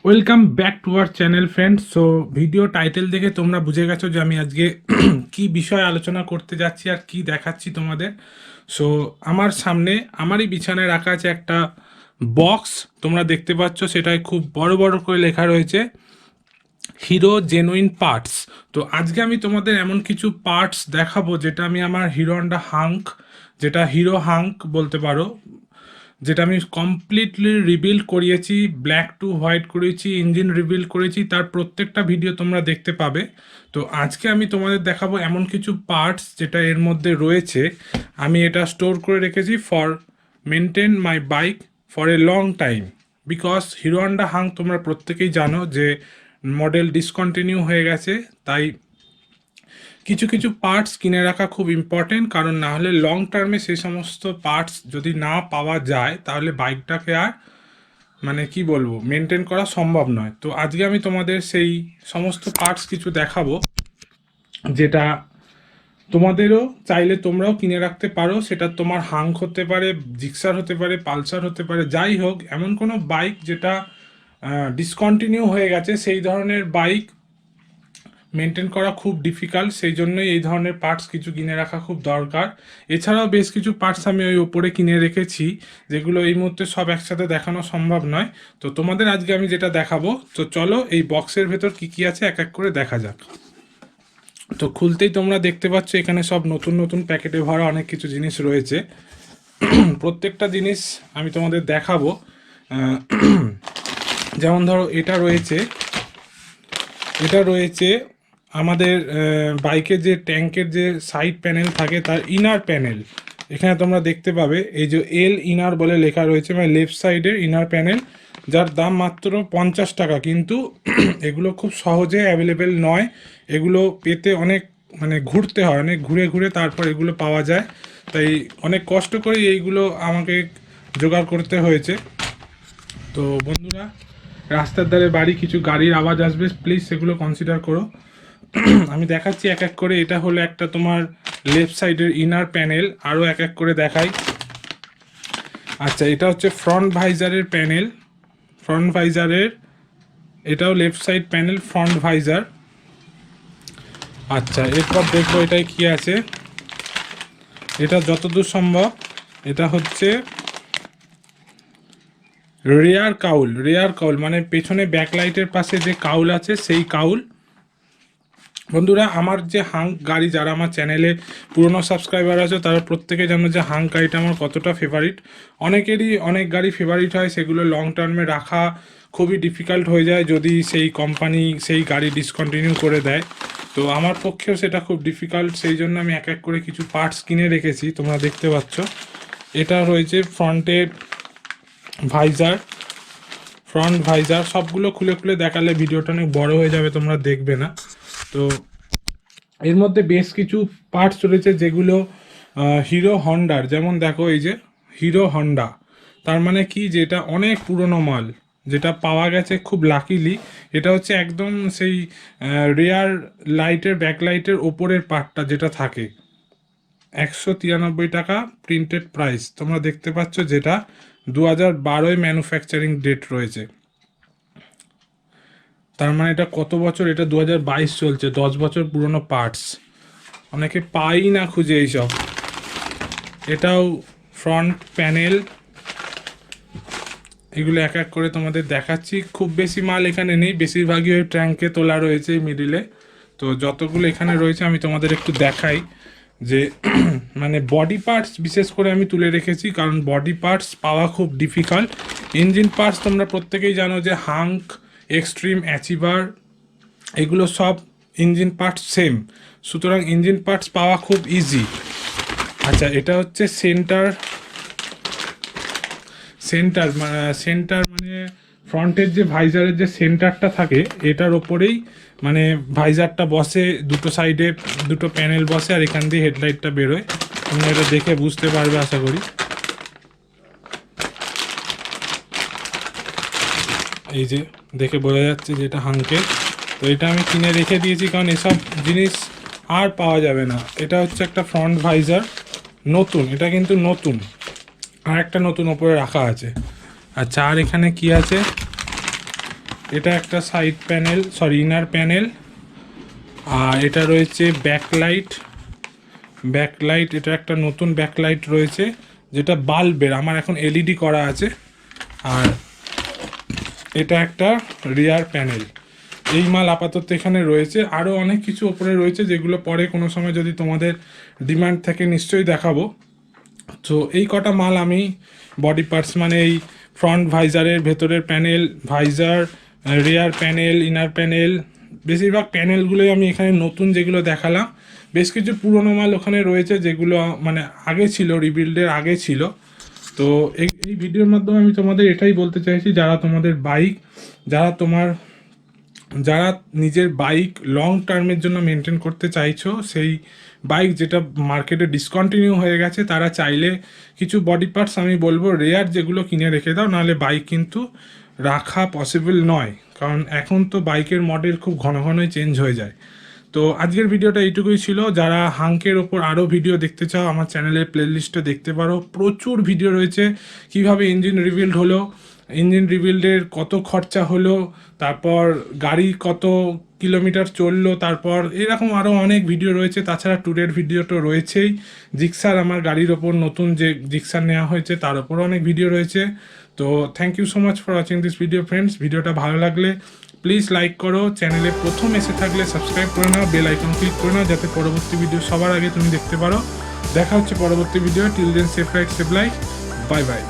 Welcome back to our channel friends. So video title দেখে তোমরা বুঝে গেছো যে আমি আজকে কি বিষয়ে আলোচনা করতে যাচ্ছি আর কি দেখাচ্ছি তোমাদের। সো আমার সামনে আমারই বিছানায় রাখা আছে একটা বক্স, তোমরা দেখতে পাচ্ছ, সেটায় খুব বড় বড় করে লেখা রয়েছে হিরো জেনুইন পার্টস। তো আজকে আমি তোমাদের এমন কিছু পার্টস দেখাবো যেটা আমি আমার হিরো হন্ডা হাঙ্ক, যেটা হিরো হাঙ্ক বলতে পারো, যেটা আমি কমপ্লিটলি রিবিল্ড করিয়েছি, ব্ল্যাক টু হোয়াইট করেছি, ইঞ্জিন রিবিল্ড করেছি, তার প্রত্যেকটা ভিডিও তোমরা দেখতে পাবে। তো আজকে আমি তোমাদের দেখাবো এমন কিছু পার্টস যেটা এর মধ্যে রয়েছে। আমি এটা স্টোর করে রেখেছি for maintain my bike for a long time, because Hero Honda হাং তোমরা প্রত্যেকেই জানো যে মডেল ডিসকন্টিনিউ হয়ে গেছে। তাই কিছু কিছু পার্টস কিনে রাখা খুব ইম্পর্টেন্ট, কারণ না হলে লং টার্মে সেই সমস্ত পার্টস যদি না পাওয়া যায় তাহলে বাইকটাকে আর মানে কি বলবো মেনটেন করা সম্ভব নয়। তো আজকে আমি তোমাদের সেই সমস্ত পার্টস কিছু দেখাবো যেটা তোমাদেরও চাইলে তোমরাও কিনে রাখতে পারো। সেটা তোমার হাঙ্ক হতে পারে, জিক্সার হতে পারে, পালসার হতে পারে, যাই হোক, এমন কোনো বাইক যেটা ডিসকন্টিনিউ হয়ে গেছে, সেই ধরনের বাইক মেনটেন করা খুব ডিফিকাল্ট, সেই জন্যই এই ধরনের পার্টস কিছু কিনে রাখা খুব দরকার। এছাড়াও বেশ কিছু পার্টস আমি ওই ওপরে কিনে রেখেছি, যেগুলো এই মুহূর্তে সব একসাথে দেখানো সম্ভব নয়। তো তোমাদের আজকে আমি যেটা দেখাবো, তো চলো এই বক্সের ভেতর কি কি আছে এক এক করে দেখা যাক। তো খুলতেই তোমরা দেখতে পাচ্ছ এখানে সব নতুন নতুন প্যাকেটে ভরা অনেক কিছু জিনিস রয়েছে। প্রত্যেকটা জিনিস আমি তোমাদের দেখাবো। যেমন ধরো এটা রয়েছে আমাদের বাইকের যে ট্যাঙ্কের যে সাইড প্যানেল থাকে তার ইনার প্যানেল। এখানে তোমরা দেখতে পাবে এই যে এল ইনার বলে লেখা রয়েছে, মানে লেফট সাইডের ইনার প্যানেল, যার দাম মাত্র 50 টাকা। কিন্তু এগুলো খুব সহজে অ্যাভেলেবেল নয়, এগুলো পেতে অনেক মানে ঘুরতে হয়, অনেক ঘুরে ঘুরে তারপর এগুলো পাওয়া যায়। তাই অনেক কষ্ট করে এইগুলো আমাকে জোগাড় করতে হয়েছে। তো বন্ধুরা, রাস্তার ধারে বাড়ি কিছু গাড়ির আওয়াজ আসবে, প্লিজ সেগুলো কনসিডার করো। আমি দেখাচ্ছি এক এক করে। এটা হলো একটা তোমার লেফট সাইডের ইনার প্যানেল, আরও এক এক করে দেখাই। আচ্ছা, এটা হচ্ছে ফ্রন্ট ভাইজারের প্যানেল, ফ্রন্ট ভাইজারের, এটাও left side panel, front visor. আচ্ছা, এরপর দেখবো এটাই কি আছে। এটা যতদূর সম্ভব এটা হচ্ছে রেয়ার কাউল মানে পেছনে ব্যাকলাইটের পাশে যে কাউল আছে সেই কাউল। বন্ধুরা, আমার যে হাঙ্ক গাড়ি, যারা আমার চ্যানেলে পুরনো সাবস্ক্রাইবার আছে তারা প্রত্যেকে জানো যে হাঙ্ক গাড়িটা আমার কতটা ফেভারিট। অনেকেরই অনেক গাড়ি ফেভারিট হয়, সেগুলো লং টার্মে রাখা খুবই ডিফিকাল্ট হয়ে যায় যদি সেই কোম্পানি সেই গাড়ি ডিসকন্টিনিউ করে দেয়। তো আমার পক্ষেও সেটা খুব ডিফিকাল্ট, সেই জন্য আমি এক এক করে কিছু পার্টস কিনে রেখেছি, তোমরা দেখতে পাচ্ছ। এটা রয়েছে ফ্রন্টের ফ্রন্ট ভাইজার। সবগুলো খুলে খুলে দেখালে ভিডিওটা অনেক বড় হয়ে যাবে, তোমরা দেখবে না। তো এর মধ্যে বেশ কিছু পার্টস রয়েছে যেগুলো হিরো হন্ডার, যেমন দেখো এই যে হিরো হন্ডা, তার মানে কি যে এটা অনেক পুরনো মাল, যেটা পাওয়া গেছে খুব লাকিলি। এটা হচ্ছে একদম সেই রেয়ার লাইটের ব্যাকলাইটের ওপরের পার্টটা যেটা থাকে। 193 টাকা প্রিন্টেড প্রাইস, তোমরা দেখতে পাচ্ছ, যেটা 2012 ম্যানুফ্যাকচারিং ডেট রয়েছে। তার মানে এটা কত বছর, এটা 2022 চলছে, 10 বছর পুরনো পার্টস, অনেকে পাই না খুঁজে এইসব। এটাও ফ্রন্ট প্যানেল, এগুলো এক এক করে তোমাদের দেখাচ্ছি। খুব বেশি মাল এখানে নেই, বেশিরভাগই ওই ট্যাঙ্কে তোলা রয়েছে মিডিলে। তো যতগুলো এখানে রয়েছে আমি তোমাদের একটু দেখাই যে মানে বডি পার্টস বিশেষ করে আমি তুলে রেখেছি, কারণ বডি পার্টস পাওয়া খুব ডিফিকাল্ট। ইঞ্জিন পার্টস তোমরা প্রত্যেকেই জানো যে হাঙ্ক, এক্সট্রিম, অ্যাচিভার, এগুলো সব ইঞ্জিন পার্টস সেম, সুতরাং ইঞ্জিন পার্টস পাওয়া খুব ইজি। আচ্ছা, এটা হচ্ছে সেন্টার মানে ফ্রন্টের যে ভাইজারের যে সেন্টারটা থাকে, এটার ওপরেই মানে ভাইজারটা বসে, দুটো সাইডে দুটো প্যানেল বসে, আর এখান দিয়ে হেডলাইটটা বেরোয়। তোমরা এটা দেখে বুঝতে পারবে আশা করি। এই যে দেখে বোঝা যাচ্ছে যে এটা হাঙ্কের। তো এটা আমি কিনে রেখে দিয়েছি, কারণ এসব জিনিস আর পাওয়া যাবে না। এটা হচ্ছে একটা ফ্রন্ট ভাইজার, নতুন, এটা কিন্তু নতুন, আর একটা নতুন ওপরে রাখা আছে। আচ্ছা, আর এখানে কি আছে, এটা একটা side panel, sorry inner panel. আর এটা রয়েছে ব্যাকলাইট, এটা একটা নতুন ব্যাকলাইট রয়েছে যেটা বাল্বের, আমার এখন এলইডি করা আছে। আর এটা একটা রিয়ার প্যানেল। এই মাল আপাতত এখানে রয়েছে, আরও অনেক কিছু ওপরে রয়েছে যেগুলো পরে কোনো সময় যদি তোমাদের ডিমান্ড থাকে নিশ্চয়ই দেখাবো। তো এই কটা মাল আমি বডি পার্টস মানে এই ফ্রন্ট ভাইজারের ভেতরের প্যানেল, ভাইজার, রিয়ার প্যানেল, ইনার প্যানেল, বেশিরভাগ প্যানেলগুলোই আমি এখানে নতুন যেগুলো দেখালাম। বেশ কিছু পুরনো মাল ওখানে রয়েছে যেগুলো মানে আগে ছিল, রিবিল্ডের আগে ছিল। তো এই ভিডিওর মাধ্যমে আমি তোমাদের এটাই বলতে চাইছি, যারা তোমাদের বাইক, যারা নিজের বাইক লং টার্মের জন্য মেনটেন করতে চাইছো, সেই বাইক যেটা মার্কেটে ডিসকন্টিনিউ হয়ে গেছে, তারা চাইলে কিছু বডি পার্টস আমি বলবো রেয়ার যেগুলো কিনে রেখে দাও, নাহলে বাইক কিন্তু রাখা পসিবল নয়, কারণ এখন তো বাইকের মডেল খুব ঘন ঘনই চেঞ্জ হয়ে যায়। তো আজকের ভিডিওটা এইটুকুই ছিল। যারা হাঙ্কের ওপর আরও ভিডিও দেখতে চাও আমার চ্যানেলের প্লেলিস্টে দেখতে পারো, প্রচুর ভিডিও রয়েছে। কিভাবে ইঞ্জিন রিবিল্ড হলো, ইঞ্জিন রিবিল্ডের কত খরচা হলো, তারপর গাড়ি কত কিলোমিটার চললো, তারপর এরকম আরও অনেক ভিডিও রয়েছে। তাছাড়া ট্যুরের ভিডিও তো রয়েছেই, জিক্সার আমার গাড়ির ওপর নতুন যে জিক্সার নেওয়া হয়েছে তার ওপরও অনেক ভিডিও রয়েছে। তো thank you so much for watching this video friends. ভিডিওটা ভালো লাগলে প্লিজ লাইক করো, চ্যানেলে প্রথম এসে থাকলে সাবস্ক্রাইব করে নাও, বেল আইকন ক্লিক করে নাও যাতে পরবর্তী ভিডিও সবার আগে তুমি দেখতে পারো। দেখা হচ্ছে পরবর্তী video. Till then safe ride, safe life, bye by.